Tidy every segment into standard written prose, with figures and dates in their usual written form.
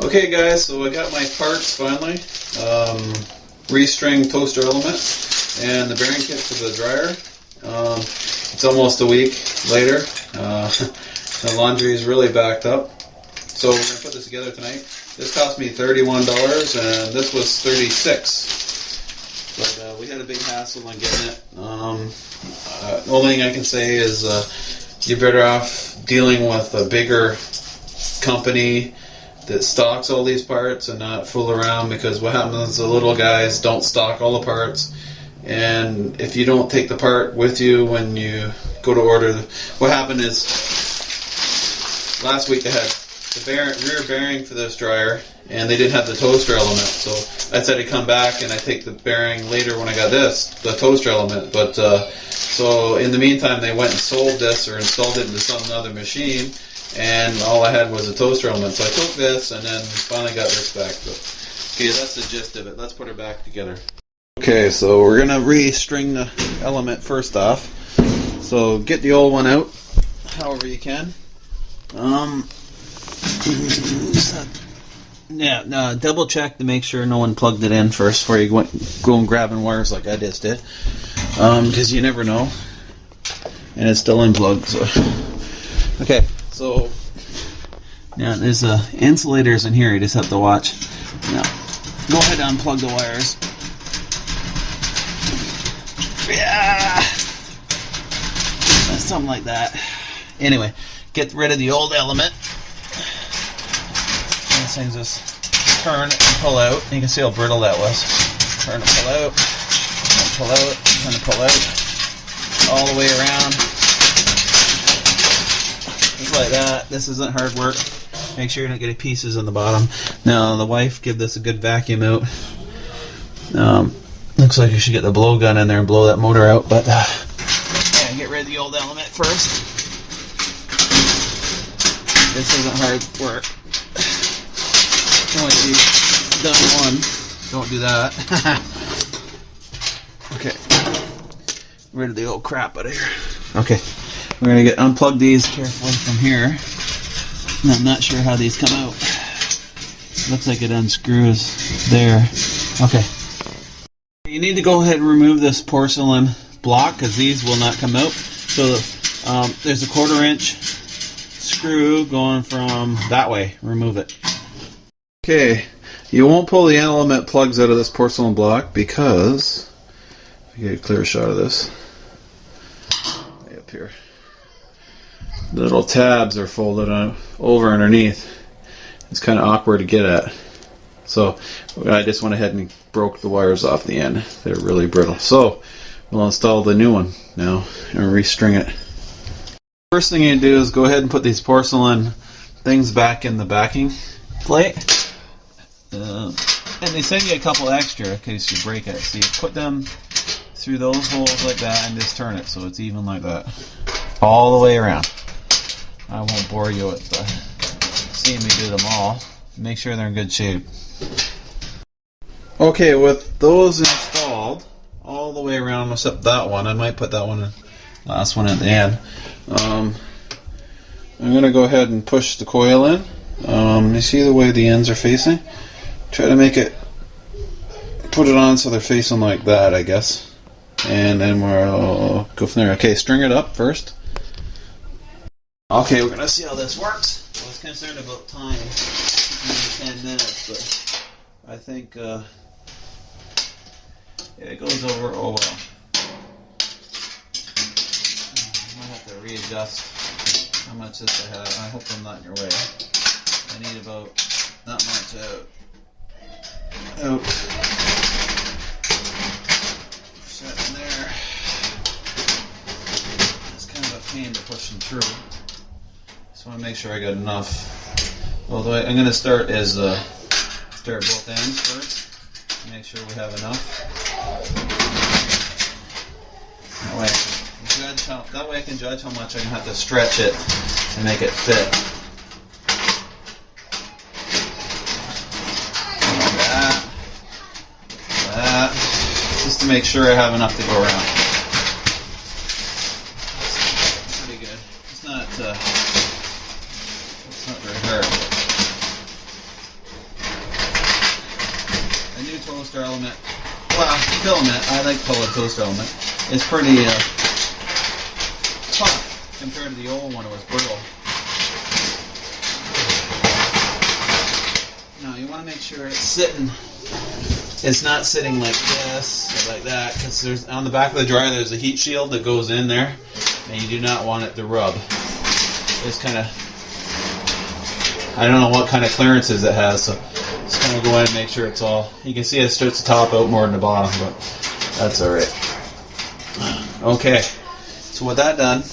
Okay guys, so I got my parts finally. Restring toaster element and the bearing kit for the dryer. It's almost a week later. The laundry is really backed up. So we're going to put this together tonight. This cost me $31 and this was $36. But we had a big hassle on getting it. The only thing I can say is you're better off dealing with a bigger company that stocks all these parts and not fool around, because what happens is the little guys don't stock all the parts, and if you don't take the part with you when you go to order, what happened is last week they had the rear bearing for this dryer and they didn't have the toaster element, so I said I'd come back and I take the bearing later when I got the toaster element, but so in the meantime they went and sold this or installed it into some other machine, and all I had was a toaster element. So I took this and then finally got this back. But, okay, that's the gist of it. Let's put her back together. Okay, so we're going to re-string the element first off. So get the old one out, however you can. Double check to make sure no one plugged it in first before you go and grabbing wires like I just did. Because you never know. And it's still unplugged. So. Okay. So, yeah, there's insulators in here. You just have to watch. Now, go ahead and unplug the wires. Yeah, something like that. Anyway, get rid of the old element. These things just turn and pull out. You can see how brittle that was. Turn and pull out, and pull out, turn and pull out, all the way around. Just like that. This isn't hard work. Make sure you don't get any pieces on the bottom. Now the wife give this a good vacuum out. Looks like you should get the blowgun in there and blow that motor out, but yeah, get rid of the old element first. This isn't hard work. Once you've done one, don't do that. Okay, rid of the old crap out of here. Okay. We're going to unplug these carefully from here. And I'm not sure how these come out. Looks like it unscrews there. Okay. You need to go ahead and remove this porcelain block because these will not come out. So there's a 1/4 inch screw going from that way. Remove it. Okay. You won't pull the element plugs out of this porcelain block because, if you get a clear shot of this, way up here. The little tabs are folded over underneath. It's kind of awkward to get at. So I just went ahead and broke the wires off the end. They're really brittle. So we'll install the new one now and restring it. First thing you do is go ahead and put these porcelain things back in the backing plate. And they send you a couple extra in case you break it. So you put them through those holes like that and just turn it so it's even like that. All the way around. I won't bore you with seeing me do them all. Make sure they're in good shape. Okay, with those installed all the way around except that one, I might put that one in, last one at the end. I'm going to go ahead and push the coil in. You see the way the ends are facing? Try to make it, put it on so they're facing like that, I guess. And then we'll go from there. Okay, string it up first. Okay, we're going to see how this works. I was concerned about time, maybe 10 minutes, but I think yeah, it goes over, oh well. I might have to readjust how much this I have. I hope I'm not in your way. I need about that much out. Set in there. It's kind of a pain to push them through. Just want to make sure I got enough. Well, the way I'm going to start is start both ends first. Make sure we have enough. That way I can judge how much I can have to stretch it and make it fit. That. Just to make sure I have enough to go around. Pretty good. It's not very hard. toaster element, well, filament, I like call it toaster element, it's pretty tough compared to the old one. It was brittle. Now you want to make sure it's not sitting like this or like that, because there's on the back of the dryer there's a heat shield that goes in there, and you do not want it to rub. It's kind of, I don't know what kind of clearances it has, so just kind of go in and make sure it's all, you can see it starts to top out more than the bottom, but that's alright. Okay, so with that done,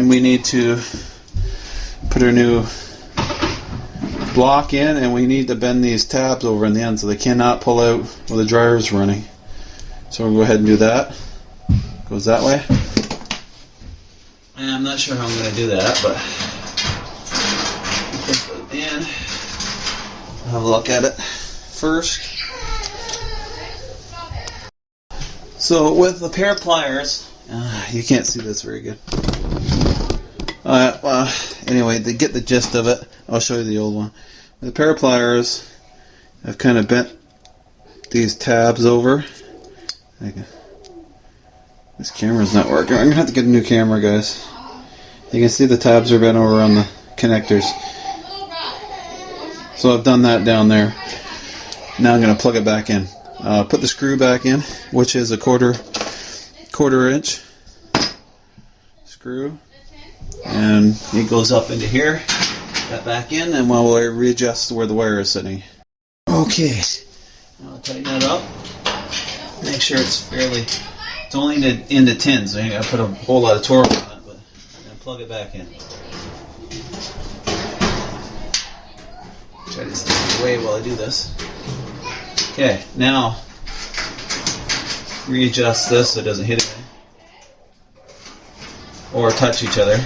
we need to put our new block in, and we need to bend these tabs over in the end so they cannot pull out while the dryer is running. So we'll go ahead and do that. Goes that way. And I'm not sure how I'm going to do that, but put it in. I'll have a look at it first. So with a pair of pliers, you can't see this very good. Well, anyway, to get the gist of it, I'll show you the old one. With a pair of pliers, I've kind of bent these tabs over. This camera's not working. I'm going to have to get a new camera, guys. You can see the tabs are bent over on the connectors. So I've done that down there. Now I'm going to plug it back in. Put the screw back in, which is a quarter inch screw. And it goes up into here. That back in, and we'll readjust where the wire is sitting. Okay. Now I'll tighten that up. Make sure it's fairly, it's only into tin, so you gotta put a whole lot of torque on it, but I'm gonna plug it back in. Try to stay away while I do this. Okay, now readjust this so it doesn't hit anything or touch each other.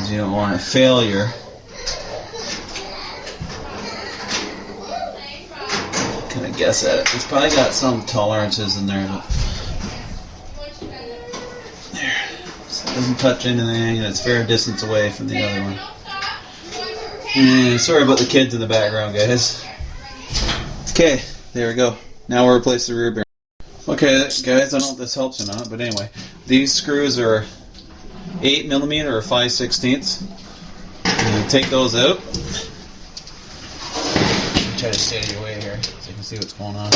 You don't want a failure. Kind of guess at it. It's probably got some tolerances in there. But there. So it doesn't touch anything, and it's fair distance away from the other one. And sorry about the kids in the background, guys. Okay, there we go. Now we'll replace the rear bearing. Okay, guys, I don't know if this helps or not, but anyway, these screws are 8mm or 5/16. And take those out. Try to stay out of your way here so you can see what's going on.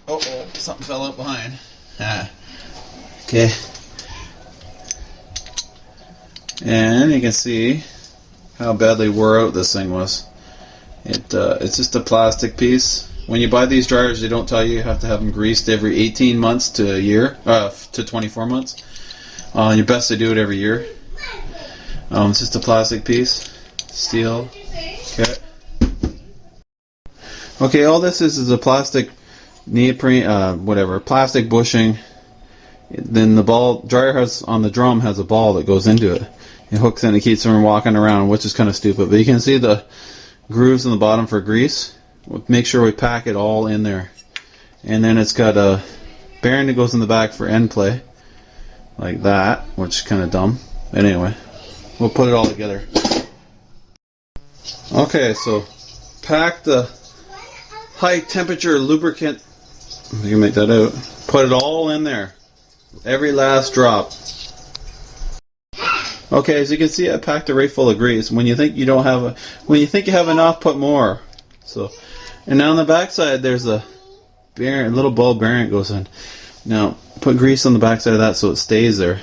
Oh, something fell out behind. Okay. And you can see how badly wore out this thing was. It's just a plastic piece. When you buy these dryers, they don't tell you have to have them greased every 18 months to a year, to 24 months. You're best to do it every year. It's just a plastic piece, steel. Okay. Okay, all this is a plastic neoprene, plastic bushing. Then the ball dryer has on the drum has a ball that goes into it. It hooks in and keeps them from walking around, which is kind of stupid. But you can see the grooves in the bottom for grease. We'll make sure we pack it all in there. And then it's got a bearing that goes in the back for end play, like that, which is kind of dumb. But anyway, we'll put it all together. Okay, so pack the high temperature lubricant. You can make that out. Put it all in there. Every last drop. Okay, as you can see, I packed a right full of grease. When you think you have enough, put more. So, and now on the back side, there's a bearing, little ball bearing goes in. Now, put grease on the back side of that so it stays there.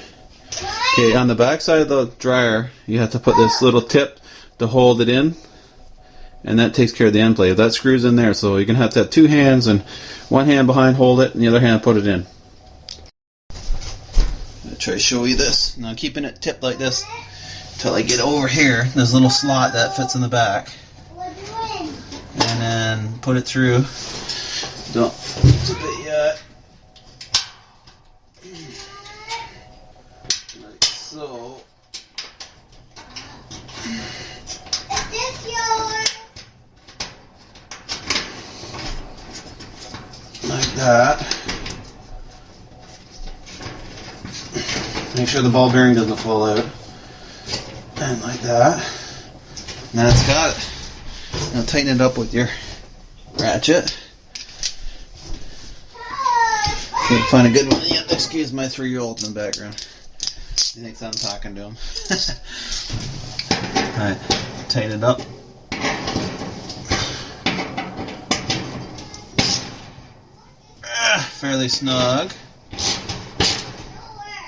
Okay, on the back side of the dryer, you have to put this little tip to hold it in, and that takes care of the end plate. That screws in there, so you're gonna have to have two hands, and one hand behind hold it, and the other hand put it in. Try to show you this. Now keeping it tipped like this until I get over here. There's a little slot that fits in the back. And then put it through. Don't tip it yet. Like so. Like that. Make sure the ball bearing doesn't fall out. And like that. Now it's got it. Now tighten it up with your ratchet. Can't find a good one yet. Excuse my 3-year-old in the background. He thinks I'm talking to him. Alright, tighten it up. Fairly snug.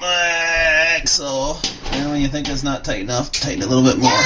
Like so. And when you think it's not tight enough, tighten it a little bit more.